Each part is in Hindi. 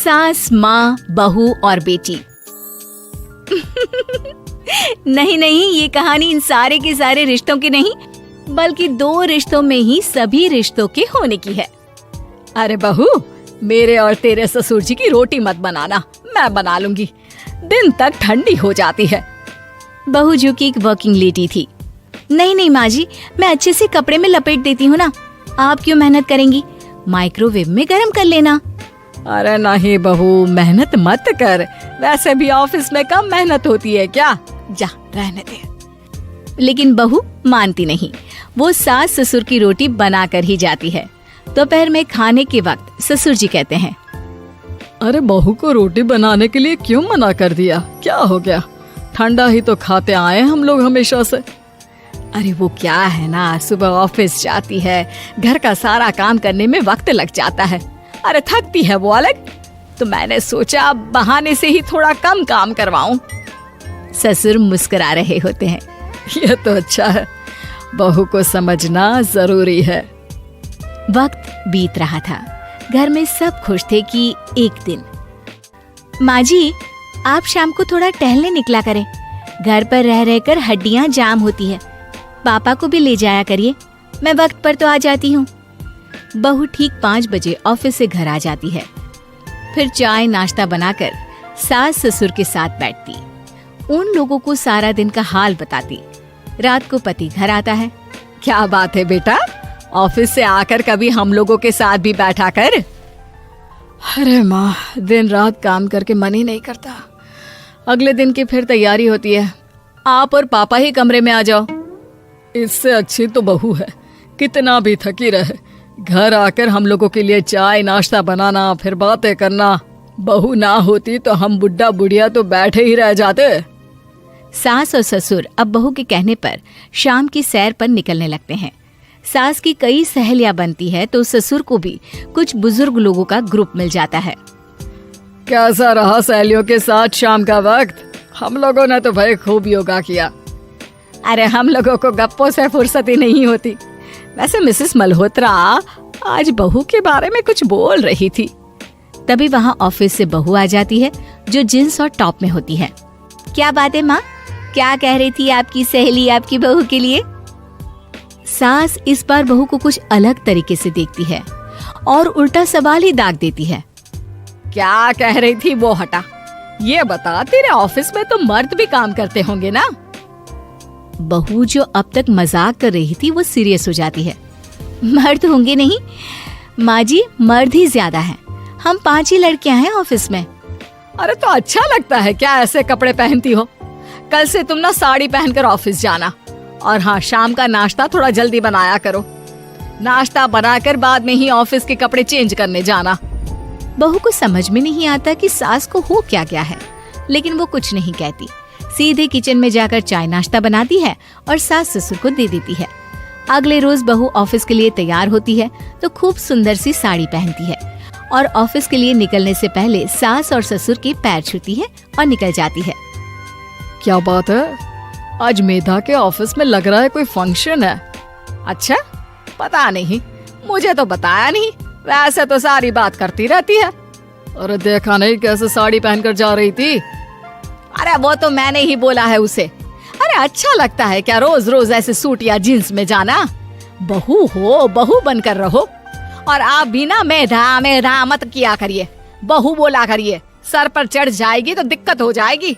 सास, माँ, बहू और बेटी। नहीं नहीं, ये कहानी इन सारे के सारे रिश्तों की नहीं, बल्कि 2 रिश्तों में ही सभी रिश्तों के होने की है। अरे बहू, मेरे और तेरे ससुर जी की रोटी मत बनाना, मैं बना लूंगी, दिन तक ठंडी हो जाती है। बहू जो कि एक वर्किंग लेडी थी। नहीं नहीं माँ जी, मैं अच्छे से कपड़े में लपेट देती हूँ ना, आप क्यों मेहनत करेंगी, माइक्रोवेव में गर्म कर लेना। अरे नहीं बहू, मेहनत मत कर, वैसे भी ऑफिस में कम मेहनत होती है क्या, जा रहने दे। लेकिन बहू मानती नहीं, वो सास ससुर की रोटी बना कर ही जाती है। दोपहर में खाने के वक्त ससुर जी कहते हैं, अरे बहू को रोटी बनाने के लिए क्यों मना कर दिया, क्या हो गया, ठंडा ही तो खाते आए हम लोग हमेशा से। अरे वो क्या है ना, सुबह ऑफिस जाती है, घर का सारा काम करने में वक्त लग जाता है, अरे थकती है वो अलग, तो मैंने सोचा बहाने से ही थोड़ा कम काम करवाऊं। ससुर मुस्कुरा रहे होते हैं। ये तो अच्छा है, बहू को समझना जरूरी है। वक्त बीत रहा था, घर में सब खुश थे कि एक दिन, माँ जी आप शाम को थोड़ा टहलने निकला करें, घर पर रह रहकर हड्डियां जाम होती है, पापा को भी ले जाया करिए, मैं वक्त पर तो आ जाती हूँ। बहू ठीक 5 बजे ऑफिस से घर आ जाती है। फिर चाय नाश्ता बनाकर सास ससुर के साथ बैठती, उन लोगों को सारा दिन का हाल बताती। रात को पति घर आता है। क्या बात है बेटा, ऑफिस से आकर कभी हम लोगों के साथ भी बैठा कर। अरे माँ, दिन रात काम करके मन ही नहीं करता, अगले दिन की फिर तैयारी होती है, आप और पापा ही कमरे में आ जाओ। इससे अच्छी तो बहू है, कितना भी थकी रहे, घर आकर हम लोगों के लिए चाय नाश्ता बनाना, फिर बातें करना। बहू ना होती तो हम बुढ़ा बुढ़िया तो बैठे ही रह जाते। सास और ससुर अब बहू के कहने पर शाम की सैर पर निकलने लगते हैं। सास की कई सहेलियां बनती है तो ससुर को भी कुछ बुजुर्ग लोगों का ग्रुप मिल जाता है। कैसा रहा सहेलियों के साथ शाम का वक्त? हम लोगों ने तो भाई खूब योगा किया। अरे हम लोगों को गप्पों से फुर्सत ही नहीं होती। वैसे मिसेस मल्होत्रा आज बहू के बारे में कुछ बोल रही थी। तभी वहाँ ऑफिस से बहू आ जाती है जो जींस और टॉप में होती है। क्या बात है माँ, क्या कह रही थी आपकी सहेली आपकी बहू के लिए? सास इस बार बहू को कुछ अलग तरीके से देखती है और उल्टा सवाल ही दाग देती है। क्या कह रही थी वो हटा, ये बता, तेरे ऑफिस में तो मर्द भी काम करते होंगे ना? बहू जो अब तक मजाक कर रही थी वो सीरियस हो जाती है। मर्द होंगे नहीं माँ जी, मर्द ही ज्यादा हैं। हम 5 ही लड़कियां हैं ऑफिस में। अरे तो अच्छा लगता है क्या ऐसे कपड़े पहनती हो? कल से तुम ना साड़ी पहनकर ऑफिस जाना, और हाँ, शाम का नाश्ता थोड़ा जल्दी बनाया करो, नाश्ता बनाकर बाद में ही ऑफिस के कपड़े चेंज करने जाना। बहू को समझ में नहीं आता कि सास को हो क्या गया है, लेकिन वो कुछ नहीं कहती, सीधे किचन में जाकर चाय नाश्ता बनाती है और सास ससुर को दे देती है। अगले रोज बहू ऑफिस के लिए तैयार होती है तो खूब सुंदर सी साड़ी पहनती है और ऑफिस के लिए निकलने से पहले सास और ससुर के पैर छूती है और निकल जाती है। क्या बात है, आज मेधा के ऑफिस में लग रहा है कोई फंक्शन है। अच्छा, पता नहीं, मुझे तो बताया नहीं, वैसे तो सारी बात करती रहती है। अरे देखा नहीं कैसे साड़ी पहनकर जा रही थी? अरे वो तो मैंने ही बोला है उसे। अरे अच्छा लगता है क्या रोज रोज ऐसे सूट या जींस में जाना? बहू हो, बहू बनकर रहो। और आप भी ना मेधा मेधा मत किया करिए, बहू बोला करिए, सर पर चढ़ जाएगी तो दिक्कत हो जाएगी।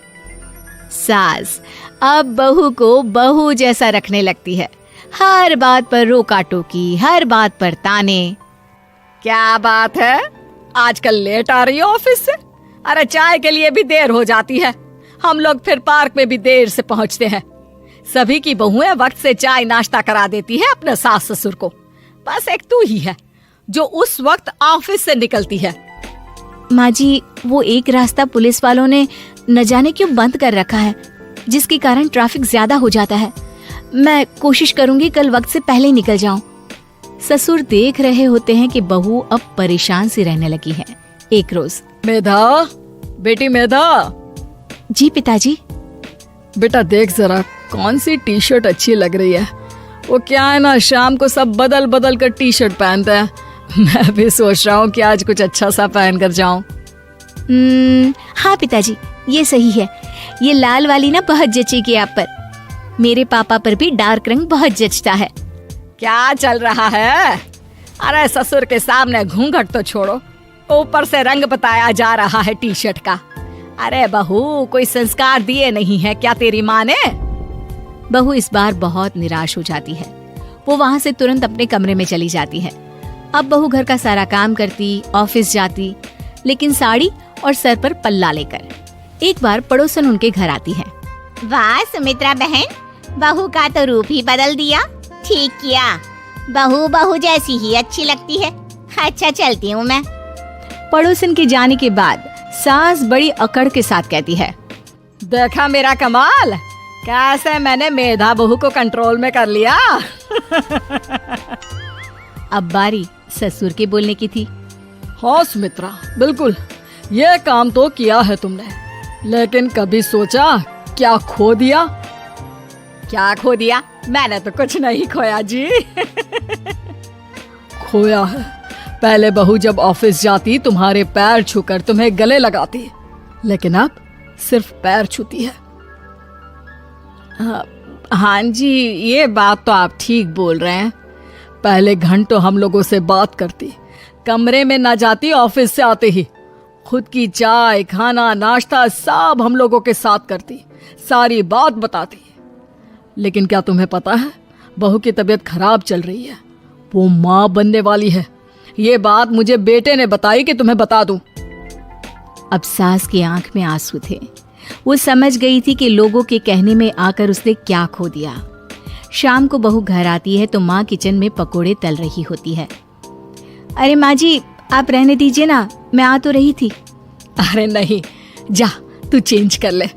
सास अब बहू को बहू जैसा रखने लगती है, हर बात पर रोका टोकी, हर बात पर ताने। क्या बात है, आजकल लेट आ रही है ऑफिस से? अरे चाय के लिए भी देर हो जाती है, हम लोग फिर पार्क में भी देर से पहुंचते हैं। सभी की बहुएं वक्त से चाय नाश्ता करा देती है अपने सास ससुर को, बस एक तू ही है जो उस वक्त ऑफिस से निकलती है। माँ जी, वो एक रास्ता पुलिस वालों ने न जाने क्यों बंद कर रखा है, जिसके कारण ट्रैफिक ज्यादा हो जाता है। मैं कोशिश करूंगी कल वक्त से पहले निकल जाऊं। ससुर देख रहे होते हैं कि बहू अब परेशान सी रहने लगी है। एक रोज, मेधा, बेटी मेधा। जी पिताजी। बेटा देख जरा कौन सी टी शर्ट अच्छी लग रही है। वो क्या है ना, शाम को सब बदल बदल कर टी शर्ट पहनते हैं, मैं भी सोच रहा हूँ कि आज कुछ अच्छा सा पहन कर जाऊं। हाँ पिताजी, ये सही है। ये लाल वाली ना बहुत जचेगी आप पर। मेरे पापा पर भी डार्क रंग बहुत जचता है। क्या चल रहा है? अरे ससुर के सामने घूंघट तो छोड़ो, ऊपर से रंग बताया जा रहा है टी शर्ट का। अरे बहू, कोई संस्कार दिए नहीं है क्या तेरी माँ ने? बहू इस बार बहुत निराश हो जाती है। वो वहाँ से तुरंत अपने कमरे में चली जाती है। अब बहू घर का सारा काम करती, ऑफिस जाती, लेकिन साड़ी और सर पर पल्ला लेकर। एक बार पड़ोसन उनके घर आती है। वाह सुमित्रा बहन, बहू का तो रूप ही बदल दिया। ठीक किया, बहू बहू जैसी ही अच्छी लगती है। अच्छा चलती हूँ मैं। पड़ोसन के जाने के बाद सास बड़ी अकड़ के साथ कहती है, देखा मेरा कमाल, कैसे मैंने मेधा बहू को कंट्रोल में कर लिया। अब बारी ससुर के बोलने की थी। हाँ सुमित्रा, बिल्कुल ये काम तो किया है तुमने, लेकिन कभी सोचा क्या खो दिया? क्या खो दिया? मैंने तो कुछ नहीं खोया जी। खोया है, पहले बहू जब ऑफिस जाती तुम्हारे पैर छूकर तुम्हें गले लगाती, लेकिन अब सिर्फ पैर छूती है। हाँ जी, ये बात तो आप ठीक बोल रहे हैं। पहले घंटों हम लोगों से बात करती, कमरे में ना जाती, ऑफिस से आते ही खुद की चाय, खाना, नाश्ता सब हम लोगों के साथ करती, सारी बात बताती। लेकिन क्या तुम्हें पता है, बहू की तबीयत खराब चल रही है, वो माँ बनने वाली है। ये बात मुझे बेटे ने बताई कि तुम्हें बता दूं। अब सास की आंख में आंसू थे। वो समझ गई थी कि लोगों के कहने में आकर उसने क्या खो दिया। शाम को बहू घर आती है तो माँ किचन में पकोड़े तल रही होती है। अरे माँ जी, आप रहने दीजिए ना, मैं आ तो रही थी। अरे नहीं, जा तू चेंज कर ले,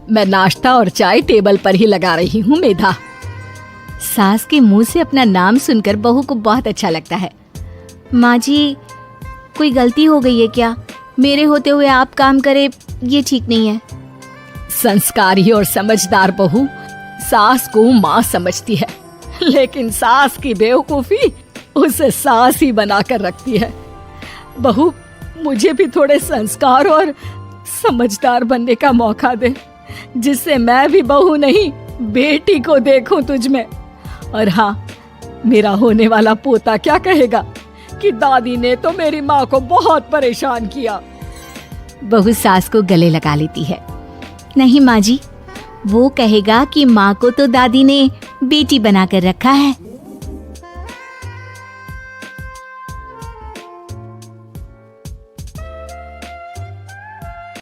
मैं नाश्ता और चाय टेबल पर ही लगा रही हूँ मेधा। सास के मुंह से अपना नाम सुनकर बहू को बहुत अच्छा लगता है। माँ जी, कोई गलती हो गई है क्या? मेरे होते हुए आप काम करे, ये ठीक नहीं है। संस्कारी और समझदार बहू सास को माँ समझती है, लेकिन सास की बेवकूफी उसे सास ही बनाकर रखती है। बहू, मुझे भी थोड़े संस्कार और समझदार बनने का मौका दे, जिससे मैं भी बहू नहीं बेटी को देखूं तुझ में। और हाँ, मेरा होने वाला पोता क्या कहेगा कि दादी ने तो मेरी माँ को बहुत परेशान किया। बहू सास को गले लगा लेती है। नहीं माँ जी, वो कहेगा कि माँ को तो दादी ने बेटी बनाकर रखा है।